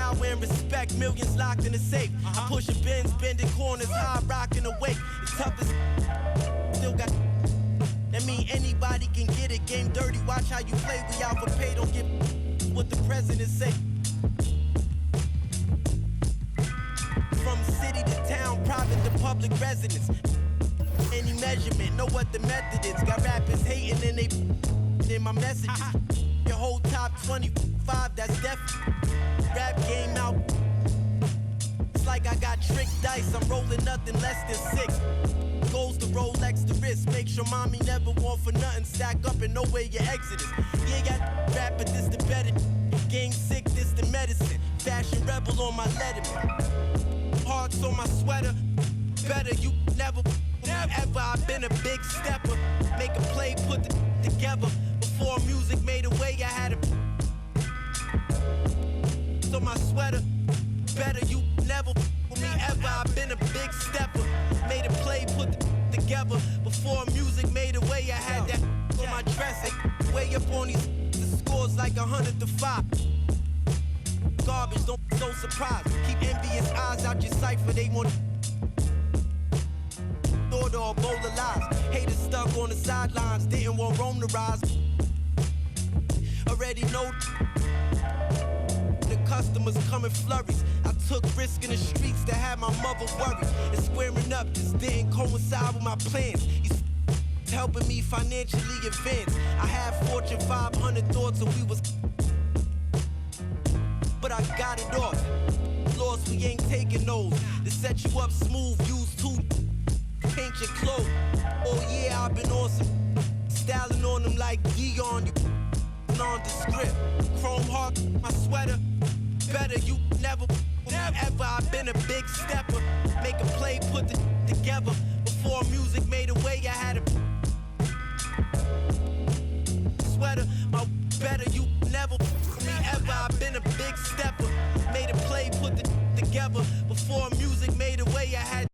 I win respect, millions locked in the safe. Pushing bins, bending corners, high rocking awake. The toughest still got. That mean anybody can get it. Game dirty, watch how you play. We out for pay, don't give what the president say. From city to town, private to public residence. Any measurement, know what the method is. Got rappers hating and they in my messages. Your whole top 25, that's definitely. Rap game out. It's like I got tricked dice. I'm rolling nothing less than 6. Goes to Rolex the wrist. Make sure mommy never want for nothing. Stack up and know where your exit is. Yeah, got rap, but this the better. Game sick, this the medicine. Fashion rebel on my letterman. Hearts on my sweater. Better you never ever. I've been a big stepper. Make a play, put it together. Before music made a way, I had a on my sweater. Better you never with me ever. I've been a big stepper. Made a play, put it together. Before music made a way, I had that on my dressing. Way up on these, the scores like 100-5. Garbage, don't be so surprised. Keep envious eyes out your cipher. They want order or bowl of lies. Haters stuck on the sidelines, didn't want Rome to rise. Already know the customers come in flurries. I took risk in the streets to have my mother worry. And squaring up just didn't coincide with my plans. He's helping me financially advance. I had Fortune 500 thoughts and we was, but I got it off. Lost, we ain't taking those. To set you up smooth, use two. Paint your clothes. Oh yeah, I've been on some styling on them like Dion. You nondescript. Chrome heart, my sweater. Better you never ever. I've been a big stepper. Make a play, put it together. Before music made a way, I had a sweater. My better you never ever. I've been a big stepper. Made a play, put it together. Before music made a way, I had.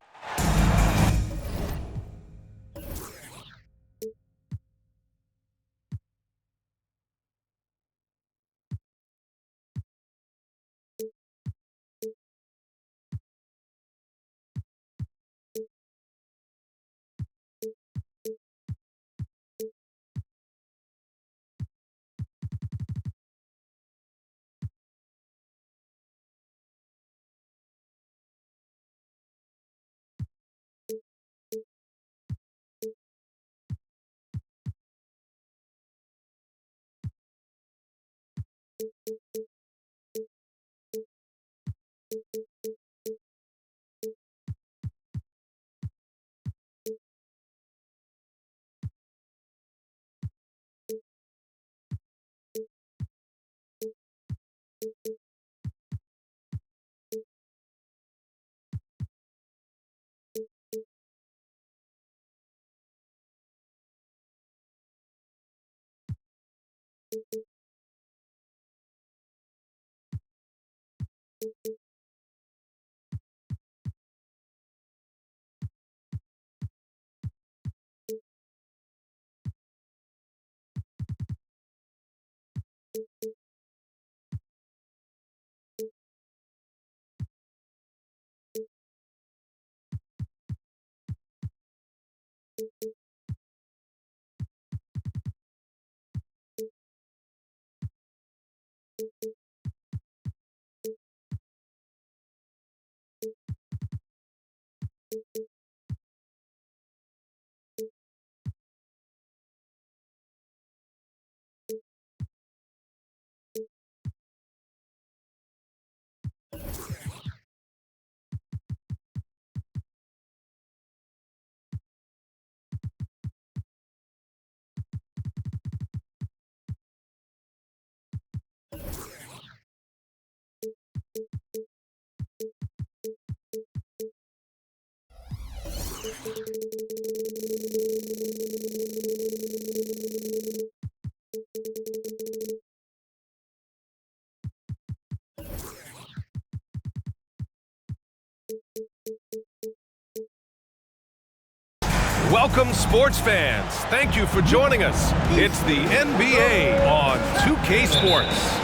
Welcome, sports fans. Thank you for joining us. It's the NBA on 2K Sports.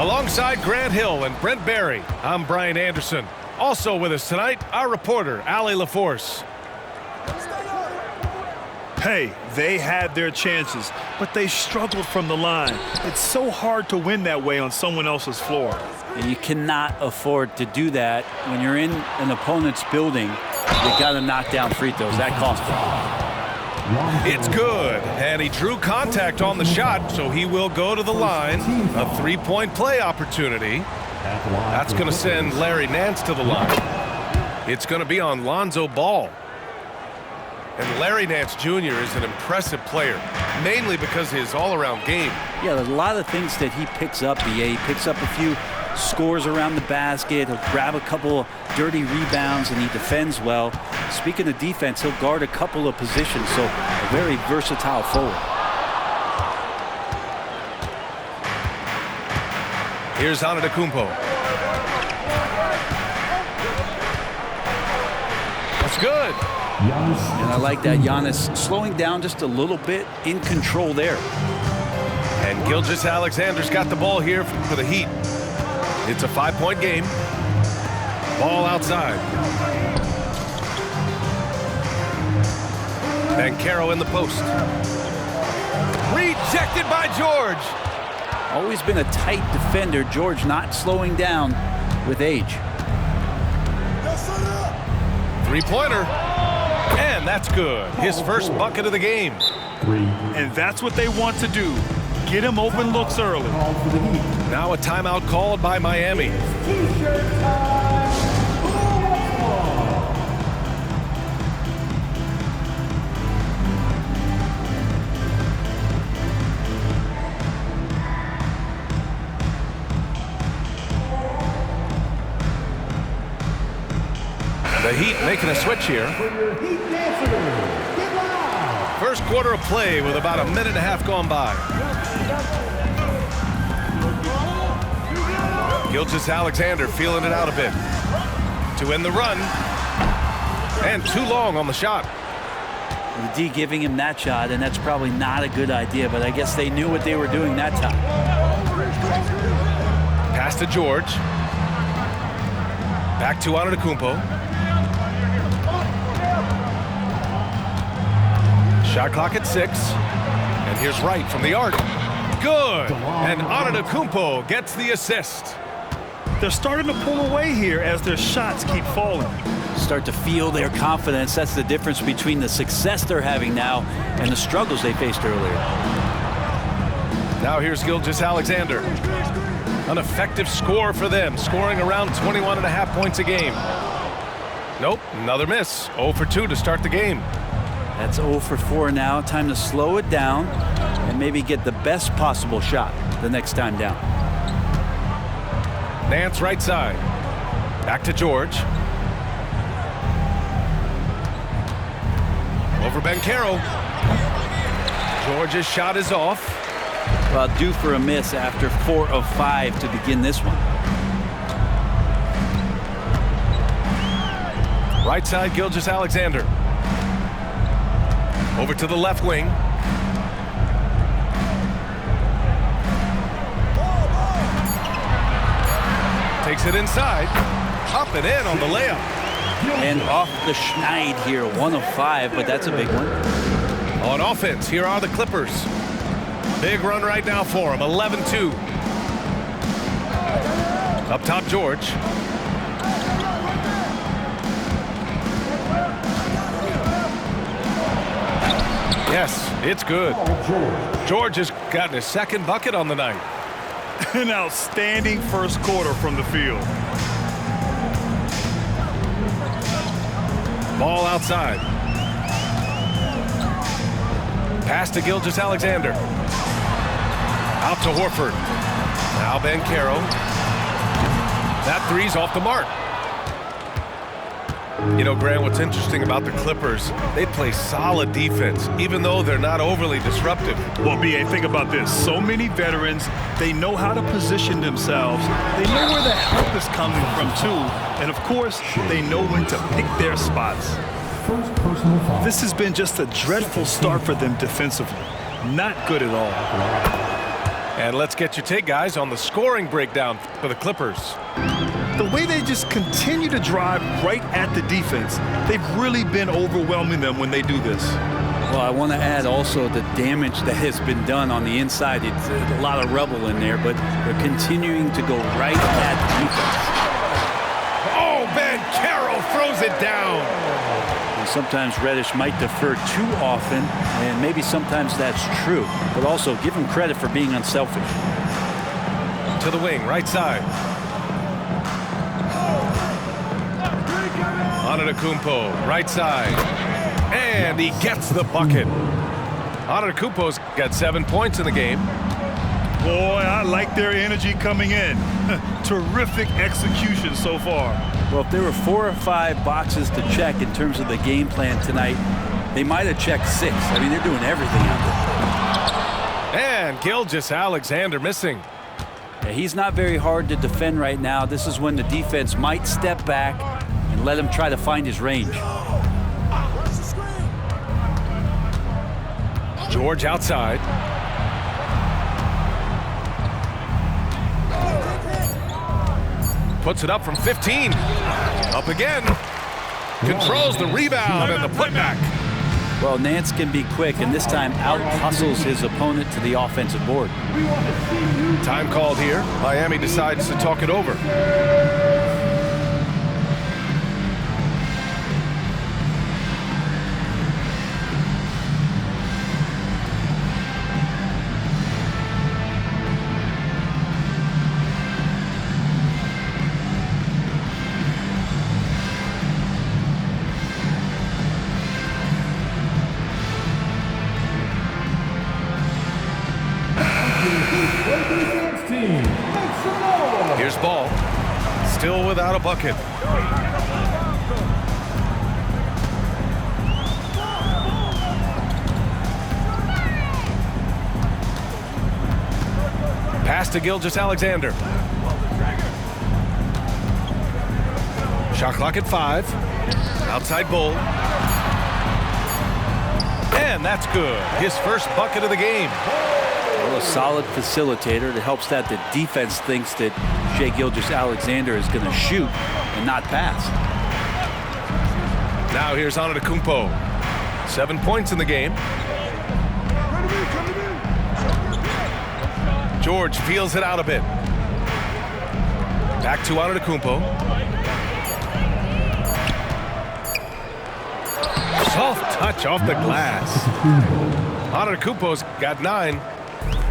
Alongside Grant Hill and Brent Barry, I'm Brian Anderson. Also with us tonight, our reporter, Allie LaForce. Hey, they had their chances, but they struggled from the line. It's so hard to win that way on someone else's floor. And you cannot afford to do that when you're in an opponent's building. You got to knock down free throws. That costs them. It's good, and he drew contact on the shot, so he will go to the line. A three-point play opportunity. That's going to send Larry Nance to the line. It's going to be on Lonzo Ball. And Larry Nance Jr. is an impressive player, mainly because of his all-around game. Yeah, there's a lot of things that he picks up, BA. He picks up a few scores around the basket. He'll grab a couple dirty rebounds, and he defends well. Speaking of defense, he'll guard a couple of positions, so a very versatile forward. Here's Antetokounmpo. That's good. And I like that. Giannis slowing down just a little bit, in control there. And Gilgeous-Alexander's got the ball here for the Heat. It's a 5-point game. Ball outside. Banchero in the post. Rejected by George. Always been a tight defender. George not slowing down with age. Three-pointer. And that's good. His first bucket of the game. And that's what they want to do. Get him open looks early. Now a timeout called by Miami. The Heat making a switch here. First quarter of play with about a minute and a half gone by. Gilgeous-Alexander feeling it out a bit. To end the run. And too long on the shot. The D giving him that shot, and that's probably not a good idea, but I guess they knew what they were doing that time. Pass to George. Back to Antetokounmpo. Shot clock at 6. And here's Wright from the arc. Good. And Antetokounmpo gets the assist. They're starting to pull away here as their shots keep falling. Start to feel their confidence. That's the difference between the success they're having now and the struggles they faced earlier. Now here's Gilgeous-Alexander. An effective score for them, scoring around 21.5 points a game. Nope, another miss. 0 for 2 to start the game. That's 0 for 4 now. Time to slow it down and maybe get the best possible shot the next time down. Nance right side. Back to George. Over Banchero. George's shot is off. Well, due for a miss after 4 of 5 to begin this one. Right side, Gilgeous-Alexander. Over to the left wing. Takes it inside. Up and in on the layup. And off the schneid here, 1 of 5, but that's a big one. On offense, here are the Clippers. Big run right now for them, 11-2. Up top, George. Yes, it's good. George has gotten his second bucket on the night. An outstanding first quarter from the field. Ball outside. Pass to Gilgeous-Alexander. Out to Horford. Now Banchero. That three's off the mark. You know, Grant, what's interesting about the Clippers, they play solid defense, even though they're not overly disruptive. Well, B.A., think about this. So many veterans, they know how to position themselves. They know where the help is coming from, too. And, of course, they know when to pick their spots. This has been just a dreadful start for them defensively. Not good at all. And let's get your take, guys, on the scoring breakdown for the Clippers. The way they just continue to drive right at the defense, they've really been overwhelming them when they do this. Well, I want to add also the damage that has been done on the inside. It's a lot of rubble in there, but they're continuing to go right at defense. Oh, Ben Carroll throws it down. And sometimes Reddish might defer too often, and maybe sometimes that's true. But also give him credit for being unselfish. To the wing, right side. Antetokounmpo, right side. And he gets the bucket. Antetokounmpo's got 7 points in the game. Boy, I like their energy coming in. Terrific execution so far. Well, if there were 4 or 5 boxes to check in terms of the game plan tonight, they might have checked 6. I mean, they're doing everything out there. And Gilgeous-Alexander missing. Yeah, he's not very hard to defend right now. This is when the defense might step back and let him try to find his range. George outside. Puts it up from 15. Up again. Controls the rebound and the putback. Well, Nance can be quick, and this time out-hustles his opponent to the offensive board. Time called here. Miami decides to talk it over. Here's Ball. Still without a bucket. Pass to Gilgeous-Alexander. Shot clock at 5. Outside Bull. And that's good. His first bucket of the game. Well, a solid facilitator that helps that the defense thinks that Shai Gilgeous-Alexander is going to shoot and not pass. Now here's Antetokounmpo. 7 points in the game. George feels it out a bit. Back to Antetokounmpo. Soft touch off the glass. Antetokounmpo's got 9.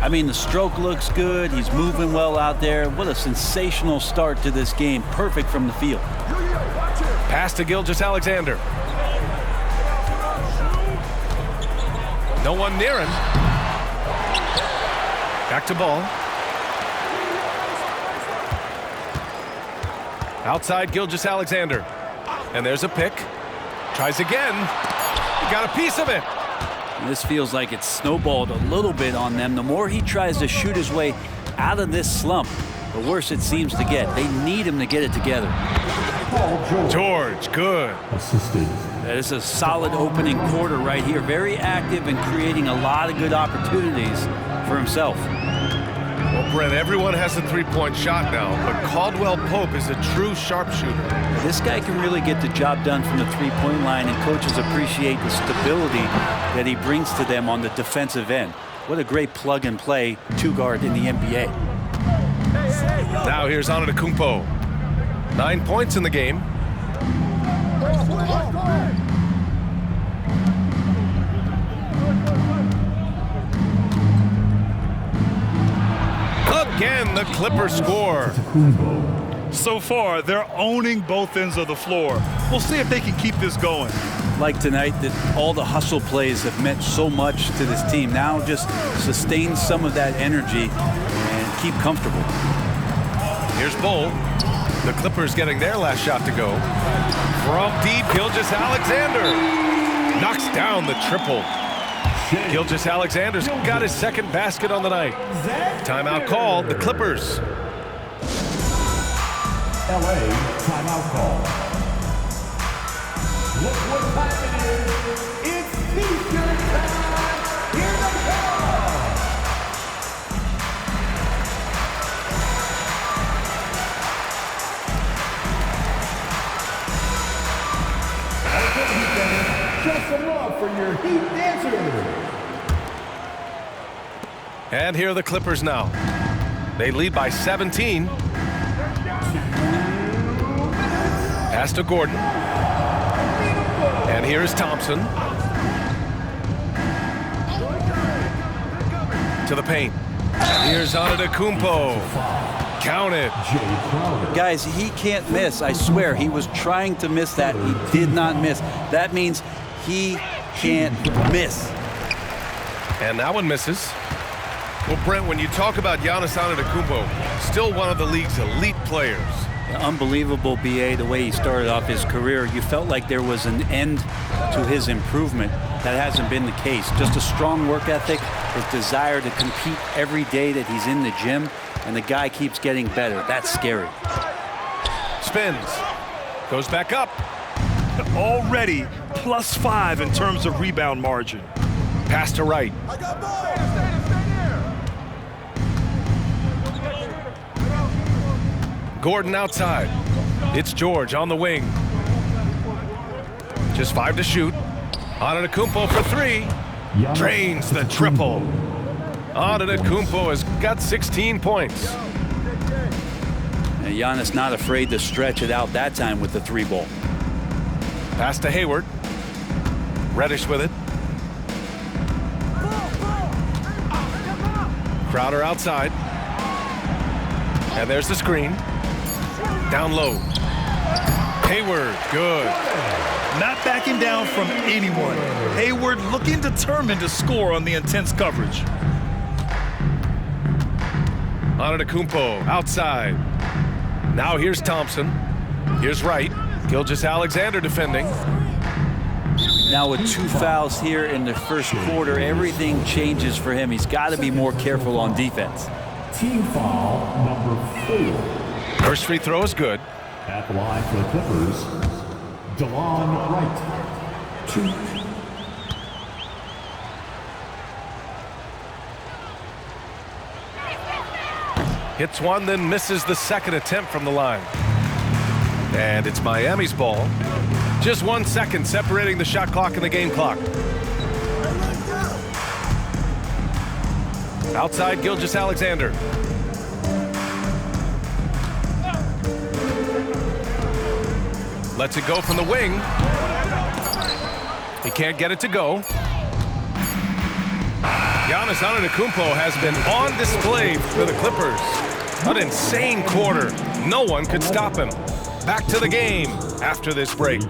I mean, the stroke looks good. He's moving well out there. What a sensational start to this game. Perfect from the field. Pass to Gilgeous-Alexander. No one near him. Back to Ball. Outside Gilgeous-Alexander. And there's a pick. Tries again. He got a piece of it. This feels like it's snowballed a little bit on them. The more he tries to shoot his way out of this slump, the worse it seems to get. They need him to get it together. George, good. That is a solid opening quarter right here. Very active and creating a lot of good opportunities for himself. Well, Brent, everyone has a three-point shot now, but Caldwell Pope is a true sharpshooter. This guy can really get the job done from the three-point line, and coaches appreciate the stability that he brings to them on the defensive end. What a great plug-and-play two-guard in the NBA. Now here's Antetokounmpo. 9 points in the game. Again, the Clippers score. So far, they're owning both ends of the floor. We'll see if they can keep this going. Like tonight, that all the hustle plays have meant so much to this team. Now just sustain some of that energy and keep comfortable. Here's Bull. The Clippers getting their last shot to go. From deep, Gilgeous-Alexander knocks down the triple. Gilgeous-Alexander's got his second basket on the night. Timeout called, the Clippers. LA timeout call. Look what time it is. It's T-shirt time. Here they come. Show some love for your Heat dancers. And here are the Clippers now. They lead by 17. Pass to Gordon. And here's Thompson. To the paint. Here's Antetokounmpo. Count it. Guys, he can't miss. I swear, he was trying to miss that. He did not miss. That means he can't miss. And that one misses. Well, Brent, when you talk about Giannis Antetokounmpo, still one of the league's elite players. Unbelievable, BA, the way he started off his career. You felt like there was an end to his improvement. That hasn't been the case. Just a strong work ethic, his desire to compete every day that he's in the gym, and the guy keeps getting better. That's scary. Spins. Goes back up. Already +5 in terms of rebound margin. Pass to right. Gordon outside. It's George on the wing. Just 5 to shoot. Antetokounmpo for 3. Drains the triple. Antetokounmpo has got 16 points. And Giannis not afraid to stretch it out that time with the 3-ball. Pass to Hayward. Reddish with it. Crowder outside. And there's the screen. Down low. Hayward, good. Not backing down from anyone. Hayward looking determined to score on the intense coverage. Antetokounmpo outside. Now here's Thompson. Here's Wright. Gilgeous-Alexander defending. Now with 2 fouls here in the first quarter, everything changes for him. He's got to be more careful on defense. Team foul number 4. First free throw is good. At the line for the Clippers, DeLon Wright. 2. Hits one, then misses the second attempt from the line. And it's Miami's ball. Just 1 second separating the shot clock and the game clock. Outside, Gilgeous-Alexander. Lets it go from the wing. He can't get it to go. Giannis Antetokounmpo has been on display for the Clippers. An insane quarter. No one could stop him. Back to the game after this break.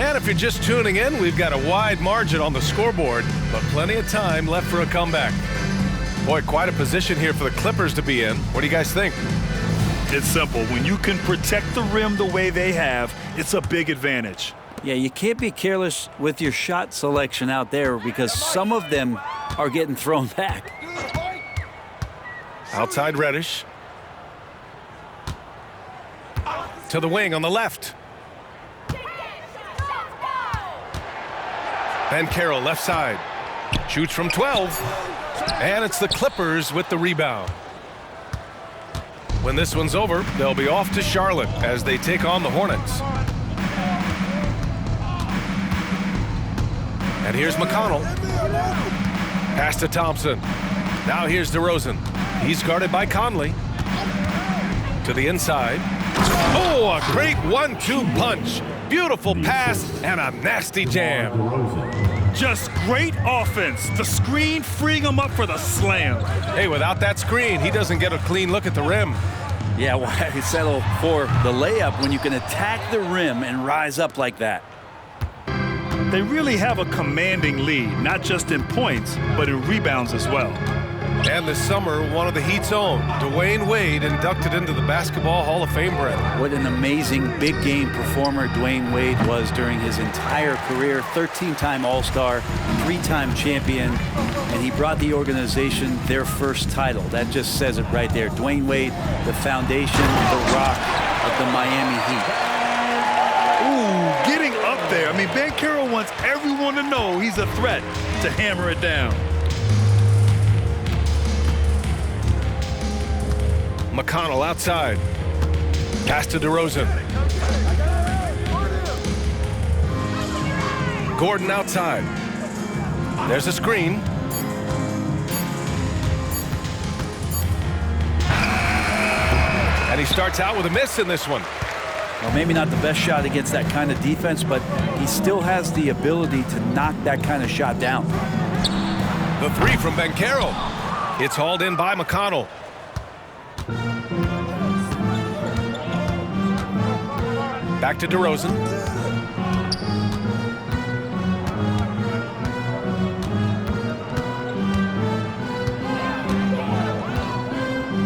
And if you're just tuning in, we've got a wide margin on the scoreboard, but plenty of time left for a comeback. Boy, quite a position here for the Clippers to be in. What do you guys think? It's simple. When you can protect the rim the way they have, it's a big advantage. Yeah, you can't be careless with your shot selection out there because some of them are getting thrown back. Outside Reddish. To the wing on the left. Ben Carroll left side. Shoots from 12. And it's the Clippers with the rebound. When this one's over, they'll be off to Charlotte as they take on the Hornets. And here's McConnell. Pass to Thompson. Now here's DeRozan. He's guarded by Conley. To the inside. Oh, a great 1-2 punch. Beautiful pass and a nasty jam. Just great offense. The screen freeing him up for the slam. Hey, without that screen, he doesn't get a clean look at the rim. Yeah, why settle for the layup when you can attack the rim and rise up like that? They really have a commanding lead, not just in points, but in rebounds as well. And this summer, one of the Heat's own, Dwayne Wade, inducted into the Basketball Hall of Fame, Brent. What an amazing big game performer Dwayne Wade was during his entire career. 13-time All-Star, 3-time champion, and he brought the organization their first title. That just says it right there. Dwayne Wade, the foundation, the rock of the Miami Heat. Ooh, getting up there. I mean, Banchero wants everyone to know he's a threat to hammer it down. McConnell outside. Pass to DeRozan. Gordon outside. There's a screen. And he starts out with a miss in this one. Well, maybe not the best shot against that kind of defense, but he still has the ability to knock that kind of shot down. The three from Banchero. It's hauled in by McConnell. Back to DeRozan.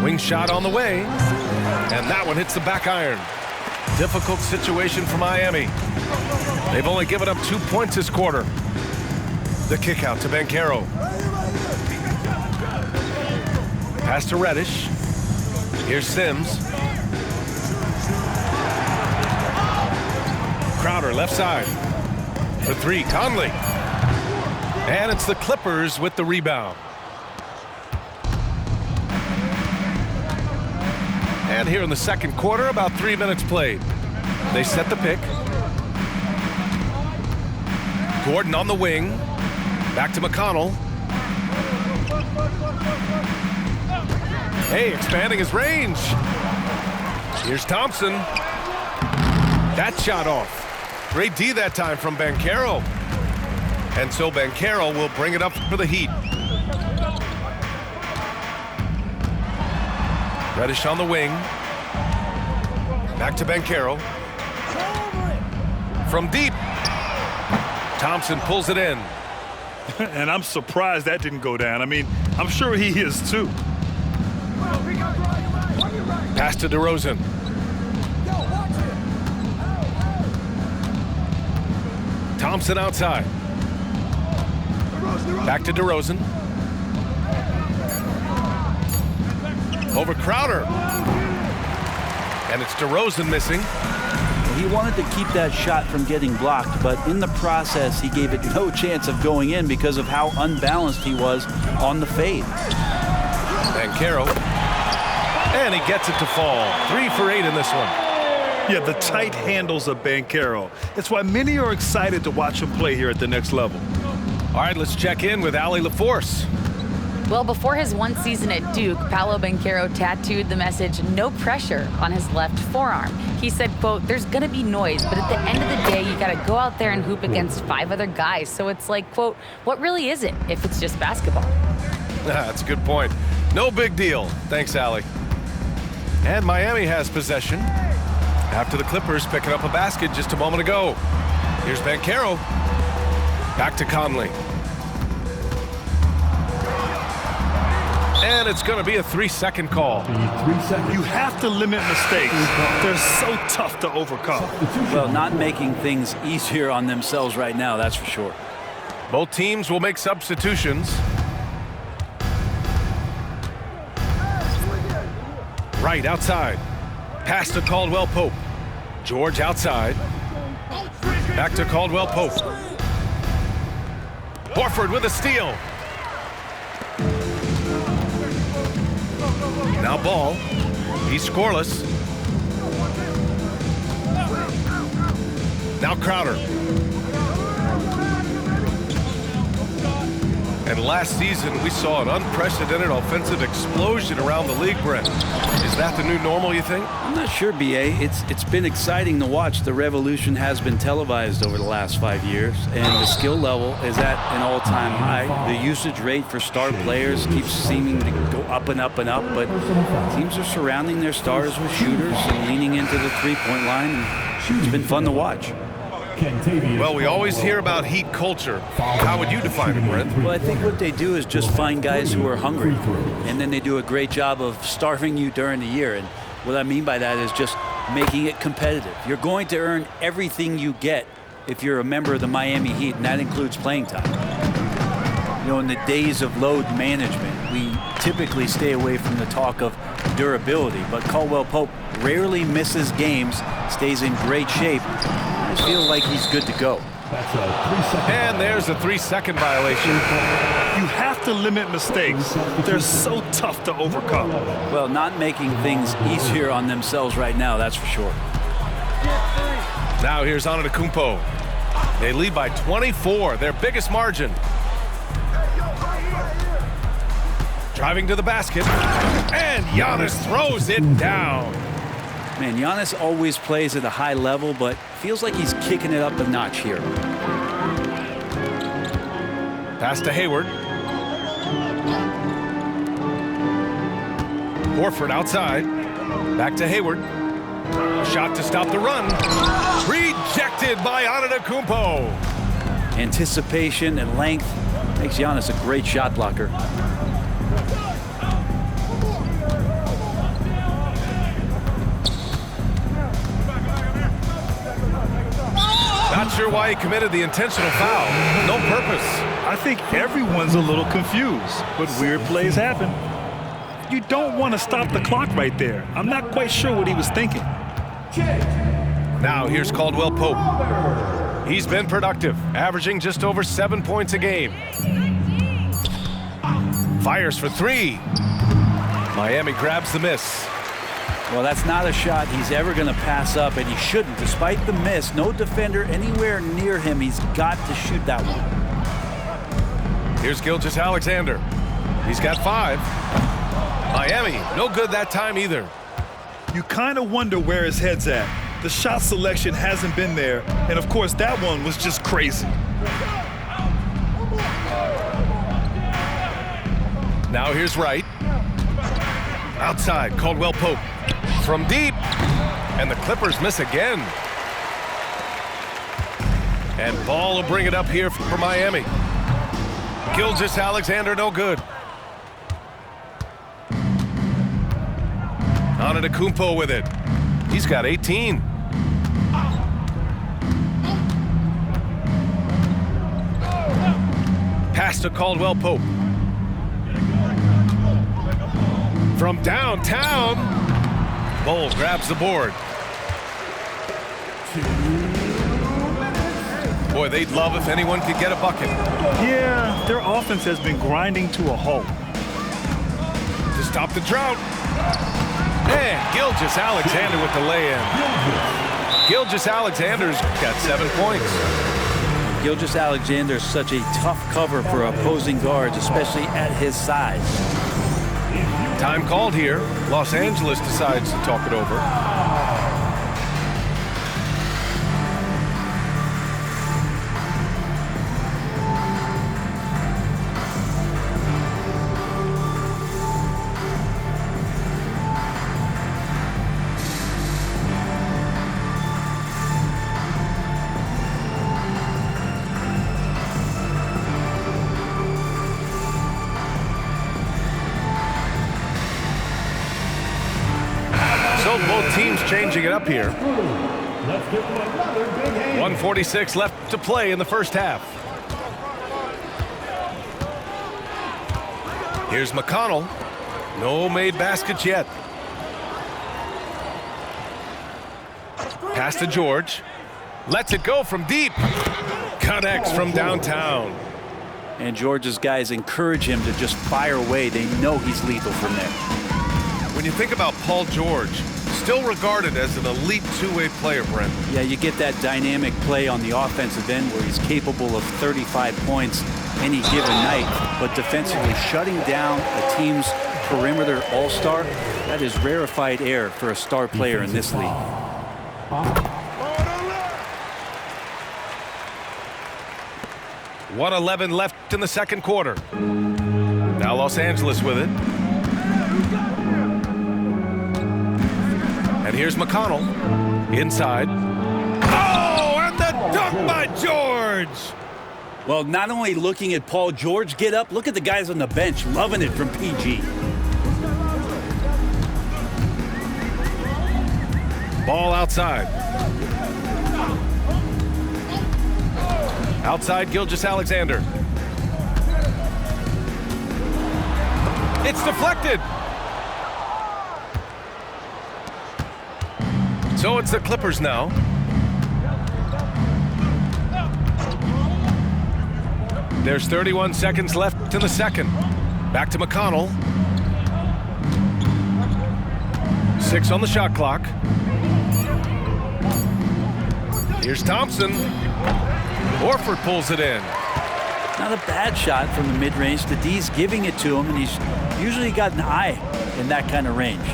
Wing shot on the way. And that one hits the back iron. Difficult situation for Miami. They've only given up 2 points this quarter. The kick out to Banchero. Pass to Reddish. Here's Sims. Crowder left side. For three, Conley. And it's the Clippers with the rebound. And here in the second quarter, about 3 minutes played. They set the pick. Gordon on the wing. Back to McConnell. Hey, expanding his range. Here's Thompson. That shot off. Great D that time from Banchero. And so Banchero will bring it up for the Heat. Reddish on the wing. Back to Banchero. From deep. Thompson pulls it in. And I'm surprised that didn't go down. I mean, I'm sure he is too. Pass to DeRozan. Thompson outside. Back to DeRozan. Over Crowder. And it's DeRozan missing. He wanted to keep that shot from getting blocked, but in the process, he gave it no chance of going in because of how unbalanced he was on the fade. Banchero. And he gets it to fall. 3 for 8 in this one. Yeah, the tight handles of Banchero. It's why many are excited to watch him play here at the next level. All right, let's check in with Allie LaForce. Well, before his one season at Duke, Paolo Banchero tattooed the message, "No pressure," on his left forearm. He said, quote, "There's going to be noise, but at the end of the day, you got to go out there and hoop against 5 other guys. So it's like, quote, what really is it if it's just basketball?" That's a good point. No big deal. Thanks, Allie. And Miami has possession after the Clippers picking up a basket just a moment ago. Here's Banchero. Back to Conley. And it's going to be a 3-second call. 3 seconds. You have to limit mistakes. They're so tough to overcome. Well, not making things easier on themselves right now, that's for sure. Both teams will make substitutions. Right outside. Pass to Caldwell Pope. George outside. Back to Caldwell Pope. Horford with a steal. Now Ball. He's scoreless. Now Crowder. And last season, we saw an unprecedented offensive explosion around the league, Brent. Is that the new normal, you think? I'm not sure, BA. It's been exciting to watch. The revolution has been televised over the last 5 years, and the skill level is at an all-time high. The usage rate for star players keeps seeming to go up and up and up, but teams are surrounding their stars with shooters and leaning into the three-point line. And it's been fun to watch. Well, we always hear about Heat culture. How would you define it, Brent? Well, I think what they do is just find guys who are hungry, and then they do a great job of starving you during the year. And what I mean by that is just making it competitive. You're going to earn everything you get if you're a member of the Miami Heat, and that includes playing time. You know, in the days of load management, we typically stay away from the talk of durability, but Caldwell Pope rarely misses games, stays in great shape. I feel like he's good to go. That's a 3-second. And there's a 3-second violation. You have to limit mistakes. They're so tough to overcome. Well, not making things easier on themselves right now, that's for sure. Now here's Antetokounmpo. They lead by 24, their biggest margin. Driving to the basket, and Giannis throws it down. Man, Giannis always plays at a high level, but feels like he's kicking it up a notch here. Pass to Hayward. Horford outside. Back to Hayward. Shot to stop the run. Rejected by Antetokounmpo. Anticipation and length makes Giannis a great shot blocker. Not sure why he committed the intentional foul. No purpose. I think everyone's a little confused, but weird plays happen. You don't want to stop the clock right there. I'm not quite sure what he was thinking. Now here's Caldwell Pope. He's been productive, averaging just over 7 points a game. Fires for 3. Miami grabs the miss. Well, that's not a shot he's ever going to pass up, and he shouldn't. Despite the miss, no defender anywhere near him. He's got to shoot that one. Here's Gilgeous-Alexander. He's got 5. Miami, no good that time either. You kind of wonder where his head's at. The shot selection hasn't been there, and of course that one was just crazy. Now here's Wright. Outside, Caldwell Pope. From deep, and the Clippers miss again. And Ball will bring it up here for Miami. Gilgeous-Alexander, no good. Antetokounmpo with it. He's got 18. Pass to Caldwell Pope. From downtown, Ball grabs the board. Boy, they'd love if anyone could get a bucket. Yeah, their offense has been grinding to a halt. To stop the drought. And Gilgeous-Alexander with the lay-in. Gilgeous-Alexander's got 7 points. Gilgeous-Alexander is such a tough cover for opposing guards, especially at his size. Time called here. Los Angeles decides to talk it over. So both teams changing it up here. 1:46 left to play in the first half. Here's McConnell. No made baskets yet. Pass to George. Lets it go from deep. Connects from downtown. And George's guys encourage him to just fire away. They know he's lethal from there. When you think about Paul George, still regarded as an elite two-way player, Brent. Yeah, you get that dynamic play on the offensive end where he's capable of 35 points any given night, but defensively shutting down a team's perimeter all-star, that is rarefied air for a star player in this league. 1:11 left in the second quarter. Now Los Angeles with it. And here's McConnell. Inside. Oh, and the dunk by George! Well, not only looking at Paul George get up, look at the guys on the bench loving it from PG. Ball outside. Outside, Gilgeous-Alexander. It's deflected. So it's the Clippers now. There's 31 seconds left in the second. Back to McConnell. 6 on the shot clock. Here's Thompson. Horford pulls it in. Not a bad shot from the mid-range. The D's giving it to him, and he's usually got an eye in that kind of range.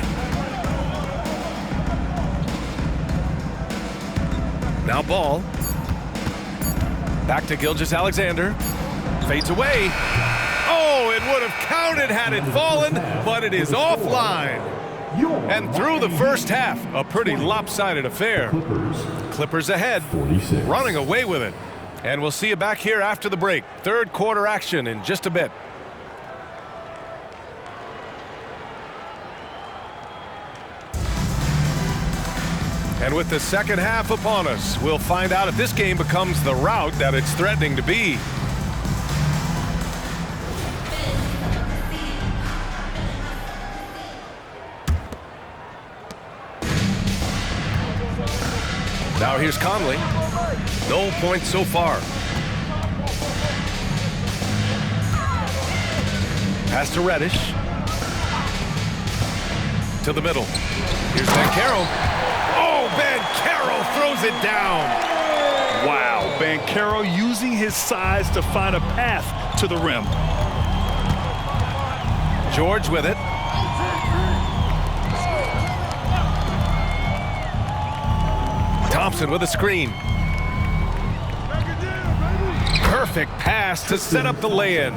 Now Ball. Back to Gilgeous-Alexander. Fades away. Oh, it would have counted had it fallen, but it is offline. And through the first half, a pretty lopsided affair. Clippers ahead, running away with it. And we'll see you back here after the break. Third quarter action in just a bit. And with the second half upon us, we'll find out if this game becomes the rout that it's threatening to be. Now here's Conley. No points so far. Pass to Reddish. To the middle. Here's Banchero. Oh, Banchero throws it down. Wow, Banchero using his size to find a path to the rim. George with it. Thompson with a screen. Perfect pass to set up the lay-in.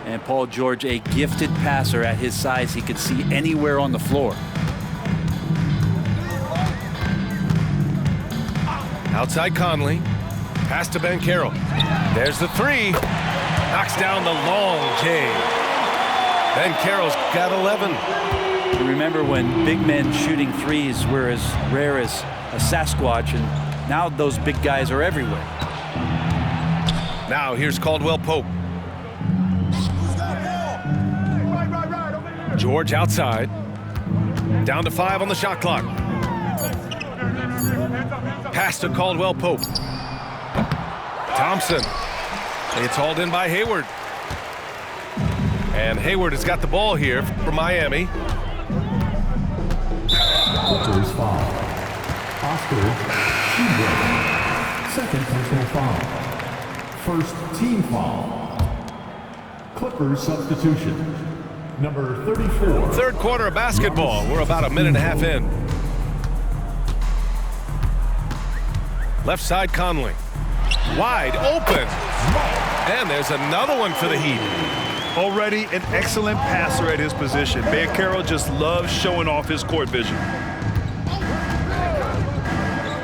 And Paul George, a gifted passer at his size. He could see anywhere on the floor. Outside Conley. Pass to Banchero. There's the three. Knocks down the long J. Banchero's got 11. You remember when big men shooting threes were as rare as a Sasquatch, and now those big guys are everywhere. Now here's Caldwell Pope. George outside. Down to 5 on the shot clock. Pass to Caldwell Pope. Thompson. It's hauled in by Hayward. And Hayward has got the ball here for Miami. Clippers foul. Oscar Tshiebwe. Second personal foul. First team foul. Clippers substitution. Number 34. Third quarter of basketball. We're about a minute and a half in. Left side Conley. Wide open. And there's another one for the Heat. Already an excellent passer at his position. Banchero just loves showing off his court vision.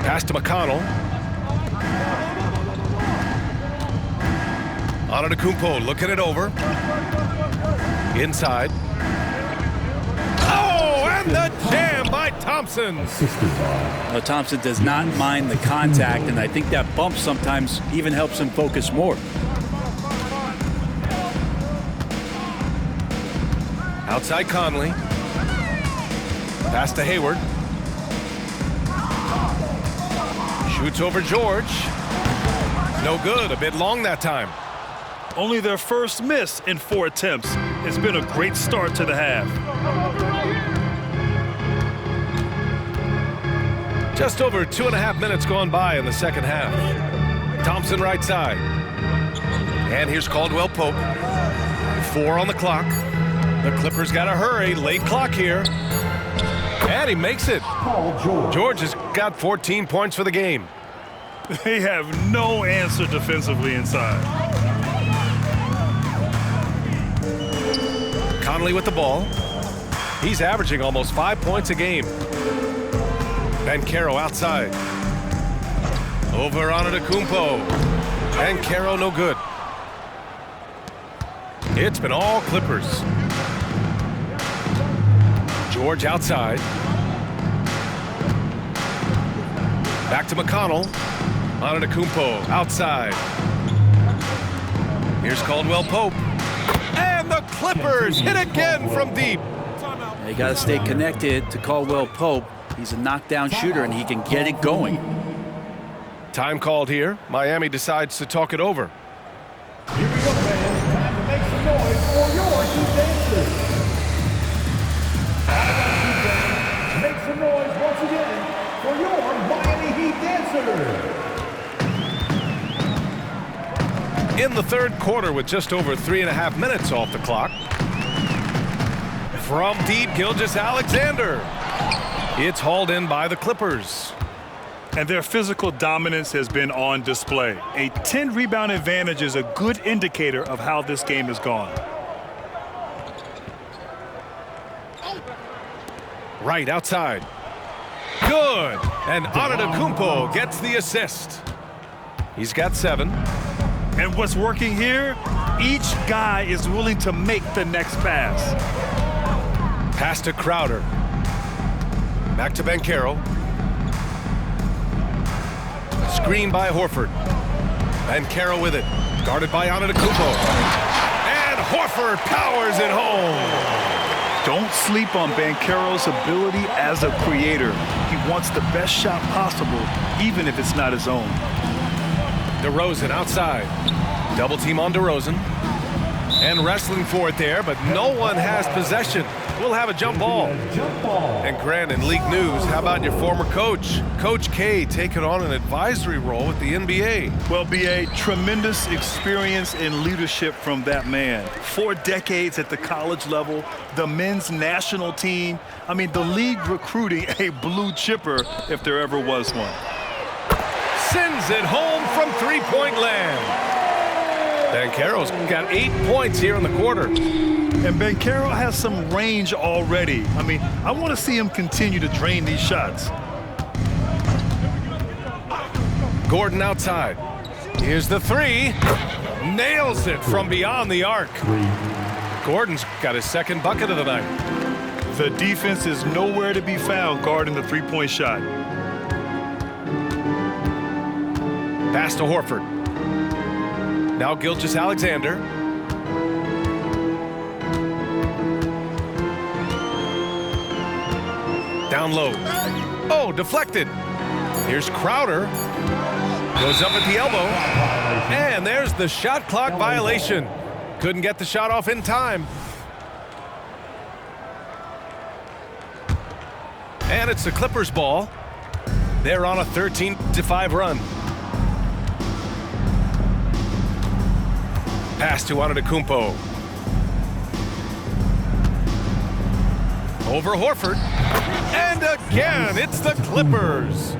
Pass to McConnell. Antetokounmpo looking it over. Inside. Oh, and the jam by Thompson. Now, Thompson does not mind the contact, and I think that bump sometimes even helps him focus more. Outside Conley. Pass to Hayward. Shoots over George. No good. A bit long that time. Only their first miss in 4 attempts. It's been a great start to the half. Just over 2.5 minutes gone by in the second half. Thompson right side. And here's Caldwell Pope. 4 on the clock. The Clippers got to hurry. Late clock here. And he makes it. George has got 14 points for the game. They have no answer defensively inside. Conley with the ball. He's averaging almost 5 points a game. Banchero outside. Over Antetokounmpo. Banchero no good. It's been all Clippers. George outside. Back to McConnell. Antetokounmpo outside. Here's Caldwell Pope. And the Clippers hit again from deep. You got to stay connected to Caldwell Pope. He's a knockdown shooter, and he can get it going. Time called here. Miami decides to talk it over. Here we go, fans. Time to make some noise for your Heat dancers. Make some noise once again for your Miami Heat dancers. In the third quarter with just over 3.5 minutes off the clock. From deep, Gilgeous-Alexander. It's hauled in by the Clippers. And their physical dominance has been on display. A 10-rebound advantage is a good indicator of how this game has gone. Right outside. Good. And Antetokounmpo gets the assist. He's got 7. And what's working here? Each guy is willing to make the next pass. Pass to Crowder. Back to Banchero. Screen by Horford. Banchero with it. Guarded by Antetokounmpo. And Horford powers it home. Don't sleep on Banchero's ability as a creator. He wants the best shot possible, even if it's not his own. DeRozan outside. Double team on DeRozan. And wrestling for it there, but no one has possession. We'll have a jump ball. And Grant, in league news, how about your former coach? Coach K taking on an advisory role with the NBA. Well, BA, tremendous experience and leadership from that man. 4 decades at the college level, the men's national team. I mean, the league recruiting a blue chipper if there ever was one. Sends it home from three-point land. Banchero's got 8 points here in the quarter. And Banchero has some range already. I mean, I want to see him continue to drain these shots. Gordon outside. Here's the 3. Nails it from beyond the arc. Gordon's got his second bucket of the night. The defense is nowhere to be found guarding the three-point shot. Pass to Horford. Now Gilgeous-Alexander. Down low. Oh, deflected. Here's Crowder. Goes up at the elbow. And there's the shot clock violation. Couldn't get the shot off in time. And it's the Clippers' ball. They're on a 13-5 run. Pass to Antetokounmpo. Over Horford. And again, it's the Clippers.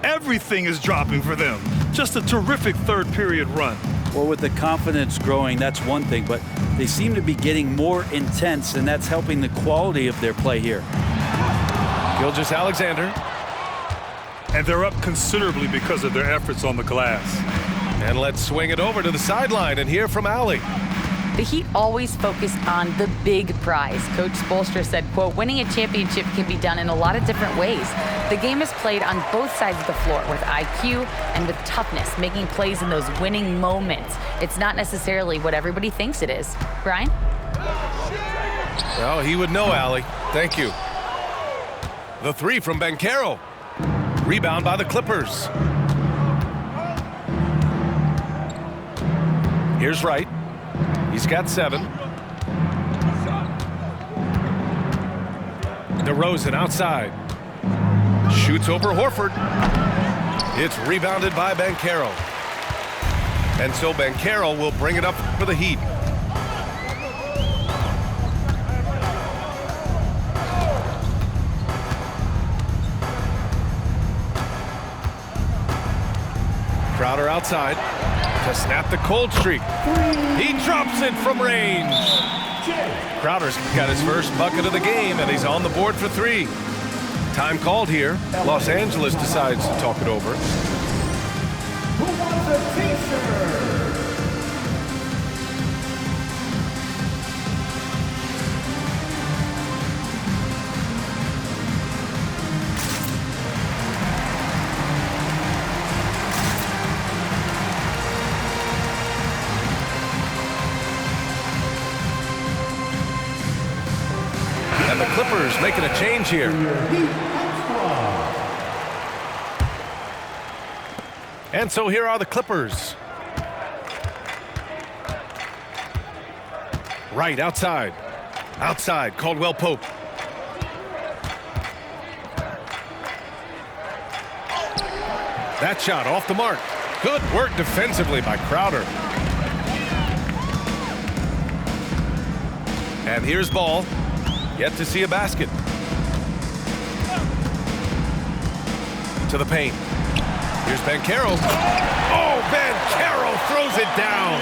Everything is dropping for them. Just a terrific third period run. Well, with the confidence growing, that's one thing, but they seem to be getting more intense, and that's helping the quality of their play here. Gilgeous-Alexander. And they're up considerably because of their efforts on the glass. And let's swing it over to the sideline and hear from Allie. The Heat always focus on the big prize. Coach Spoelstra said, quote, winning a championship can be done in a lot of different ways. The game is played on both sides of the floor with IQ and with toughness, making plays in those winning moments. It's not necessarily what everybody thinks it is. Brian? Well, he would know, Allie. Thank you. The 3 from Banchero. Rebound by the Clippers. Here's Wright. He's got 7. DeRozan outside. Shoots over Horford. It's rebounded by Banchero. And so Banchero will bring it up for the Heat. Crowder outside to snap the cold streak. He drops it from range. Crowder's got his first bucket of the game, and he's on the board for 3. Time called here. Los Angeles decides to talk it over. Who wants a t-shirt? Clippers making a change here. And so here are the Clippers. Right, outside. Outside, Caldwell Pope. That shot off the mark. Good work defensively by Crowder. And here's Ball. Yet to see a basket. To the paint. Here's Banchero. Oh, Banchero throws it down.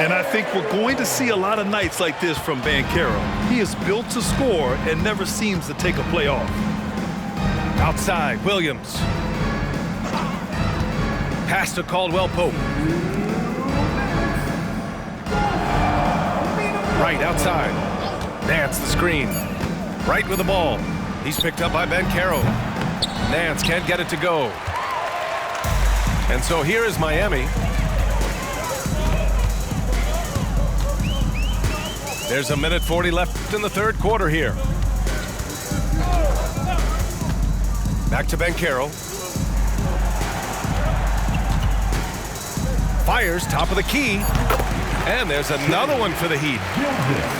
And I think we're going to see a lot of nights like this from Banchero. He is built to score and never seems to take a play off. Outside, Williams. Pass to Caldwell Pope. Right, outside. Nance the screen. Right with the ball. He's picked up by Banchero. Nance can't get it to go. And so here is Miami. There's 1:40 left in the third quarter here. Back to Banchero. Fires, top of the key. And there's another one for the Heat.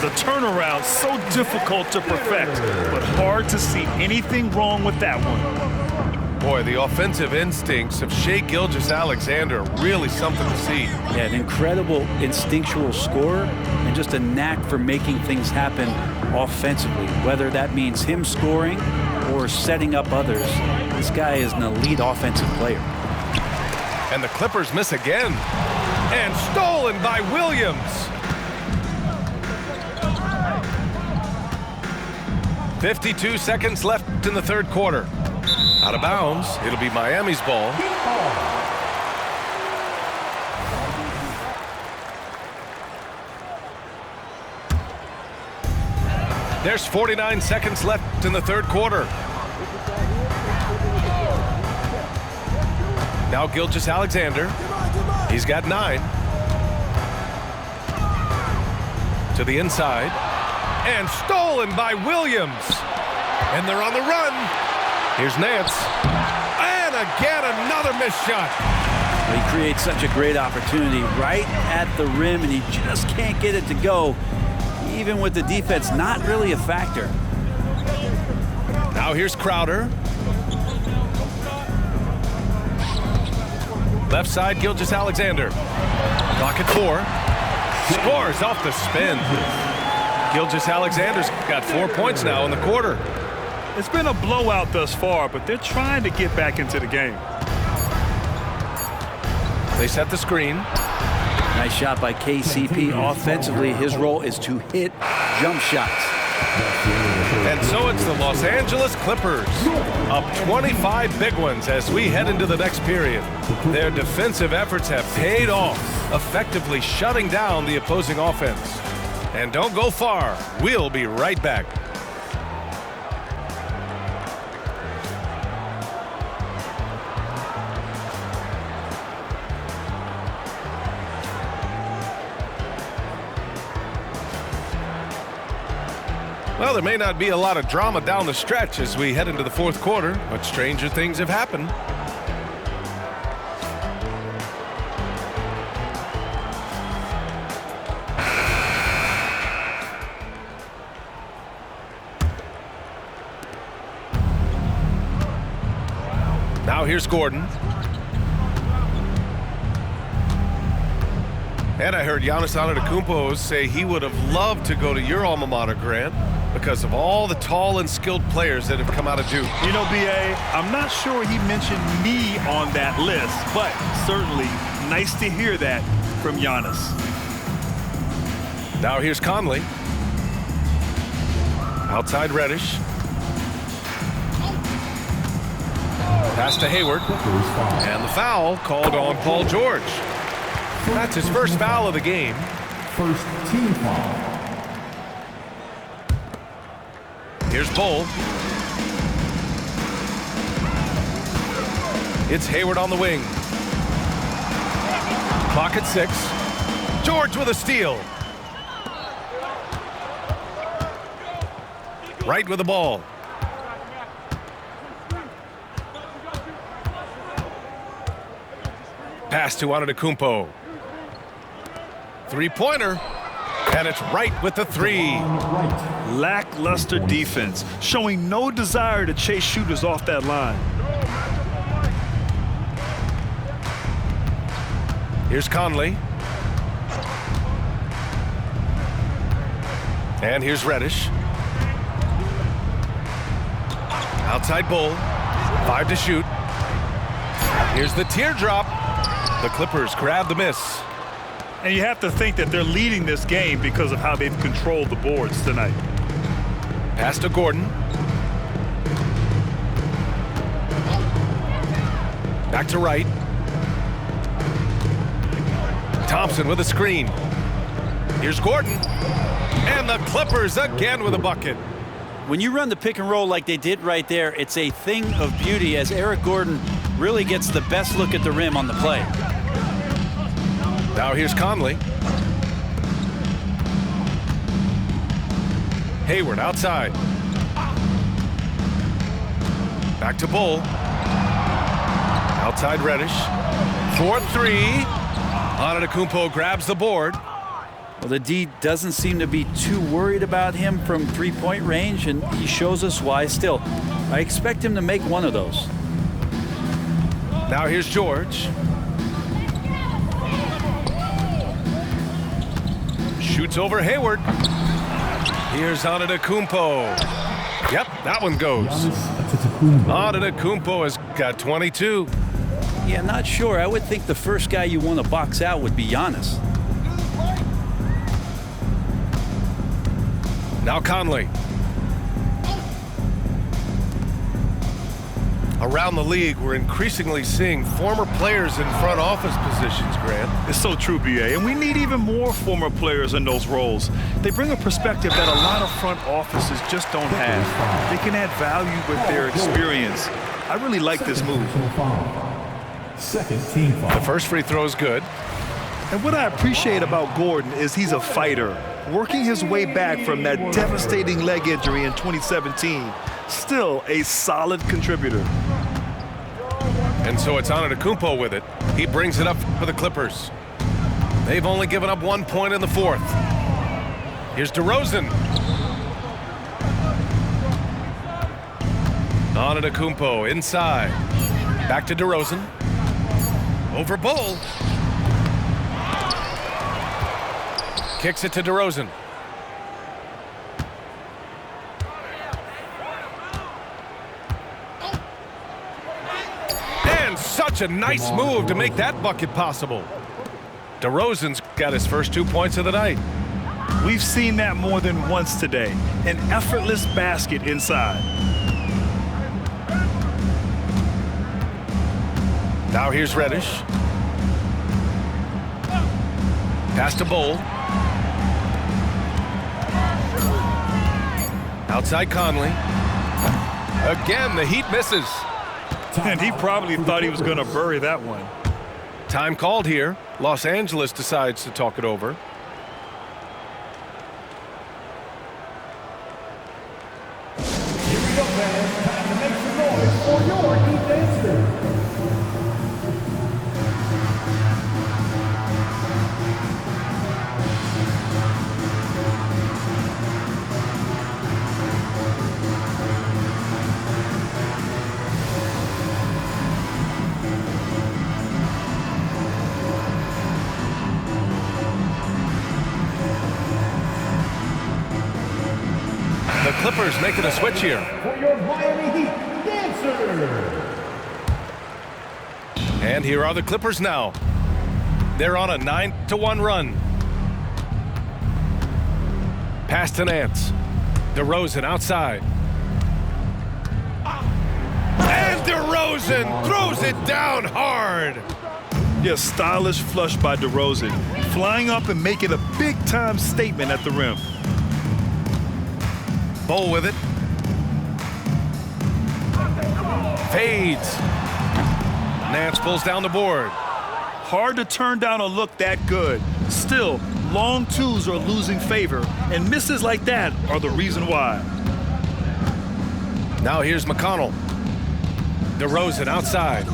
The turnaround so difficult to perfect, but hard to see anything wrong with that one. Boy, the offensive instincts of Shai Gilgeous-Alexander, really something to see. Yeah, an incredible instinctual scorer and just a knack for making things happen offensively, whether that means him scoring or setting up others. This guy is an elite offensive player. And the Clippers miss again. And stolen by Williams. 52 seconds left in the third quarter. Out of bounds. It'll be Miami's ball. There's 49 seconds left in the third quarter. Now Gilgeous-Alexander. He's got 9. To the inside. And stolen by Williams. And they're on the run. Here's Nance. And again, another missed shot. He creates such a great opportunity right at the rim, and he just can't get it to go. Even with the defense not really a factor. Now here's Crowder. Left side, Gilgeous-Alexander. Clock at 4. Scores off the spin. Gilgeous-Alexander's got 4 points now in the quarter. It's been a blowout thus far, but they're trying to get back into the game. They set the screen. Nice shot by KCP. Offensively, his role is to hit jump shots. And so it's the Los Angeles Clippers, up 25 big ones as we head into the next period. Their defensive efforts have paid off, effectively shutting down the opposing offense. And don't go far. We'll be right back. Well, there may not be a lot of drama down the stretch as we head into the fourth quarter, but stranger things have happened. Now here's Gordon. And I heard Giannis Antetokounmpo say he would have loved to go to your alma mater, Grant, because of all the tall and skilled players that have come out of Duke. You know, BA, I'm not sure he mentioned me on that list, but certainly nice to hear that from Giannis. Now here's Conley. Outside Reddish. Pass to Hayward. And the foul called on Paul George. That's his first foul of the game. First team foul. Here's Bull. It's Hayward on the wing. Clock at 6. George with a steal. Right with the ball. Pass to Antetokounmpo. Three-pointer. And it's right with the three. Lackluster defense, showing no desire to chase shooters off that line. Here's Conley. And here's Reddish. Outside Bull. 5 to shoot. Here's the teardrop. The Clippers grab the miss. And you have to think that they're leading this game because of how they've controlled the boards tonight. Pass to Gordon. Back to Wright. Thompson with a screen. Here's Gordon. And the Clippers again with a bucket. When you run the pick and roll like they did right there, it's a thing of beauty as Eric Gordon really gets the best look at the rim on the play. Now here's Conley. Hayward outside. Back to Bull. Outside Reddish. 4-3. Antetokounmpo grabs the board. Well, the D doesn't seem to be too worried about him from three-point range, and he shows us why. Still, I expect him to make one of those. Now here's George. Shoots over Hayward. Here's Antetokounmpo. Yep, that one goes. Antetokounmpo has got 22. Yeah, not sure. I would think the first guy you want to box out would be Giannis. Now Conley. Around the league, we're increasingly seeing former players in front office positions, Grant. It's so true, BA, and we need even more former players in those roles. They bring a perspective that a lot of front offices just don't have. They can add value with their experience. I really like this move. Second team foul. The first free throw is good. And what I appreciate about Gordon is he's a fighter, working his way back from that devastating leg injury in 2017. Still a solid contributor. And so it's Antetokounmpo with it. He brings it up for the Clippers. They've only given up 1 point in the fourth. Here's DeRozan. Antetokounmpo inside. Back to DeRozan. Over Bull. Kicks it to DeRozan. And such a nice move to make that bucket possible. DeRozan's got his first 2 points of the night. We've seen that more than once today. An effortless basket inside. Now here's Reddish. Pass to Bull. Outside Conley. Again, the Heat misses. And he probably thought he was going to bury that one. Time called here. Los Angeles decides to talk it over. Here we go, fans. Time to make some noise for your defense. The Clippers making a switch here. For your Miami Heat dancer. And here are the Clippers now. They're on a 9-1 run. Pass to Nance. DeRozan outside. And DeRozan throws it down hard. Yeah, stylish flush by DeRozan, flying up and making a big-time statement at the rim. Bull with it. Fades. Nance pulls down the board. Hard to turn down a look that good. Still, long twos are losing favor, and misses like that are the reason why. Now here's McConnell. DeRozan outside.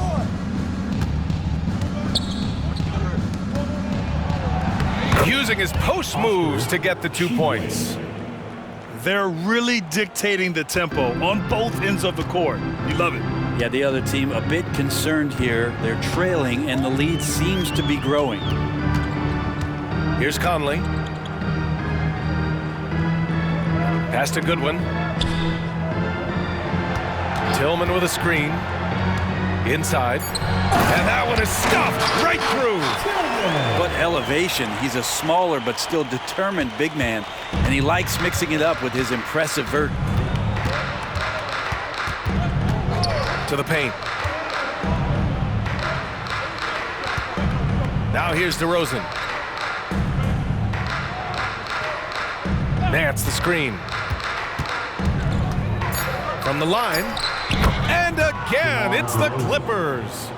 Using his post moves to get the 2 points. They're really dictating the tempo on both ends of the court. You love it. Yeah, the other team a bit concerned here. They're trailing, and the lead seems to be growing. Here's Conley. Pass to Goodwin. Tillman with a screen. Inside. And that one is stuffed right through. What elevation. He's a smaller but still determined big man, and he likes mixing it up with his impressive vert. To the paint. Now here's DeRozan. Nance the screen. From the line. And again, it's the Clippers.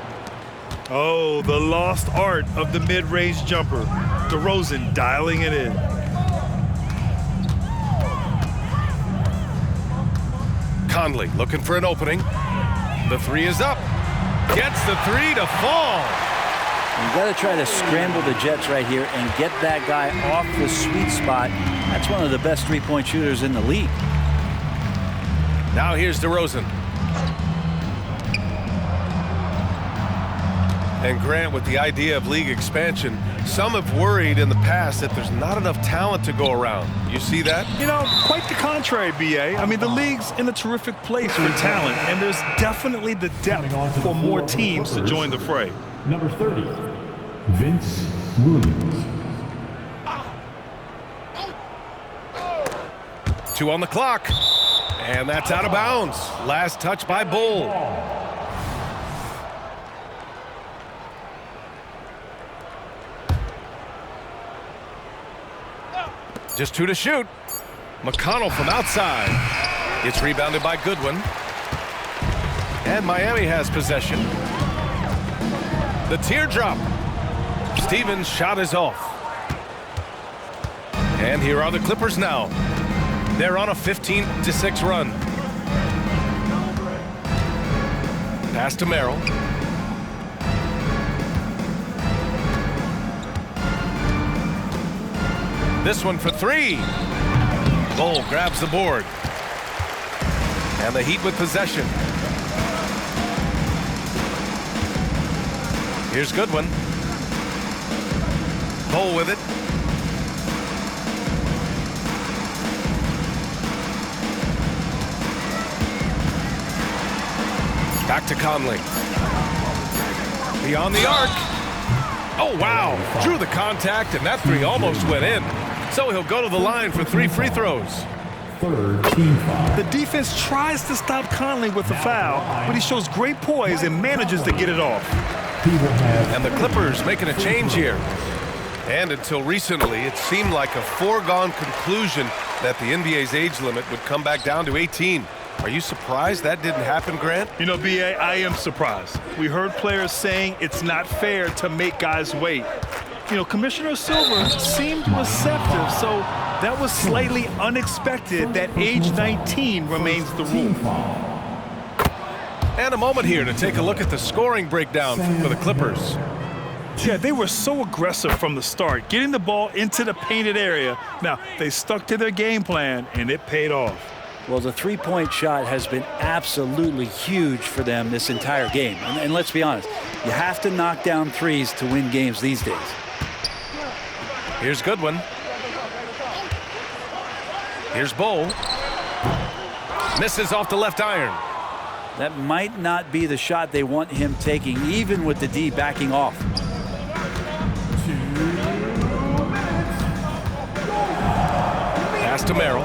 Oh, the lost art of the mid-range jumper. DeRozan dialing it in. Conley looking for an opening. The three is up. Gets the three to fall. You got to try to scramble the Jets right here and get that guy off the sweet spot. That's one of the best three-point shooters in the league. Now here's DeRozan. And Grant, with the idea of league expansion, some have worried in the past that there's not enough talent to go around. You see that? You know, quite the contrary, BA. I mean, the league's in a terrific place for talent, and there's definitely the depth for more teams to join the fray. Number 30, Vince Williams. 2 on the clock. And that's out of bounds. Last touch by Bull. Just 2 to shoot. McConnell from outside. It's rebounded by Goodwin. And Miami has possession. The teardrop. Stevens' shot is off. And here are the Clippers now. They're on a 15-6 run. Pass to Merrill. This one for 3. Bull grabs the board. And the Heat with possession. Here's Goodwin. Bull with it. Back to Conley. Beyond the arc. Oh, wow. Drew the contact, and that 3 almost went in. So he'll go to the line for 3 free throws. Third team foul. The defense tries to stop Conley with the foul, but he shows great poise and manages to get it off. He will have And the Clippers making a change here. And until recently, it seemed like a foregone conclusion that the NBA's age limit would come back down to 18. Are you surprised that didn't happen, Grant? You know, BA, I am surprised. We heard players saying it's not fair to make guys wait. You know, Commissioner Silver seemed receptive, so that was slightly unexpected that age 19 remains the rule. And a moment here to take a look at the scoring breakdown for the Clippers. Yeah, they were so aggressive from the start, getting the ball into the painted area. Now, they stuck to their game plan, and it paid off. Well, the three-point shot has been absolutely huge for them this entire game. And let's be honest, you have to knock down threes to win games these days. Here's Goodwin. Here's Bull. Misses off the left iron. That might not be the shot they want him taking, even with the D backing off. Pass to Merrill.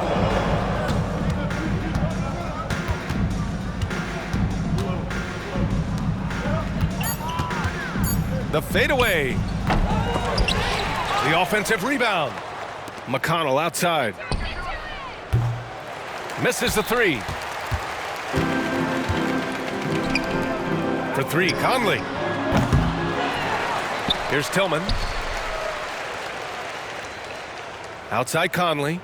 The fadeaway. The offensive rebound. McConnell outside. Misses the 3. For 3, Conley. Here's Tillman. Outside Conley.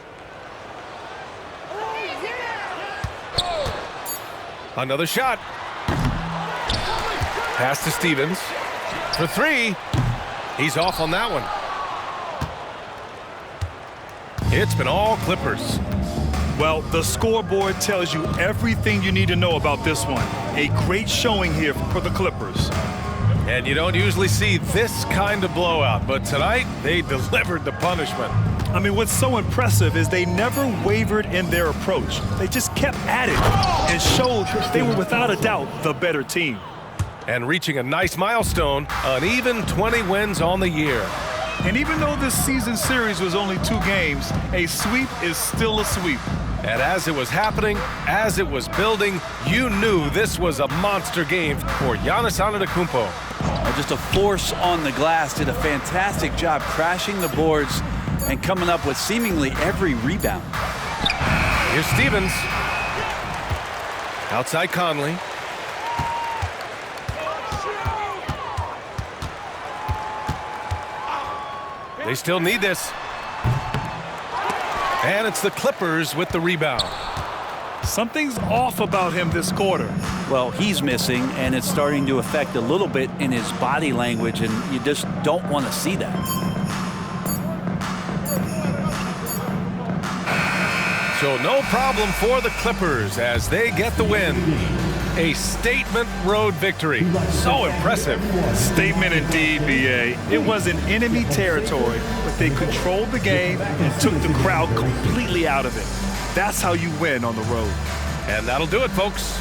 Another shot. Pass to Stevens. For three. He's off on that one. It's been all Clippers. Well, the scoreboard tells you everything you need to know about this one. A great showing here for the Clippers. And you don't usually see this kind of blowout, but tonight they delivered the punishment. I mean, what's so impressive is they never wavered in their approach. They just kept at it and showed they were without a doubt the better team. And reaching a nice milestone, an even 20 wins on the year. And even though this season series was only 2 games, a sweep is still a sweep. And as it was happening, as it was building, you knew this was a monster game for Giannis Antetokounmpo. Just a force on the glass, did a fantastic job crashing the boards and coming up with seemingly every rebound. Here's Stevens. Outside Conley. They still need this. And it's the Clippers with the rebound. Something's off about him this quarter. Well, he's missing, and it's starting to affect a little bit in his body language, and you just don't want to see that. So no problem for the Clippers as they get the win. A statement road victory. So impressive. Statement indeed, BA. It was in enemy territory, but they controlled the game and took the crowd completely out of it. That's how you win on the road. And that'll do it, folks.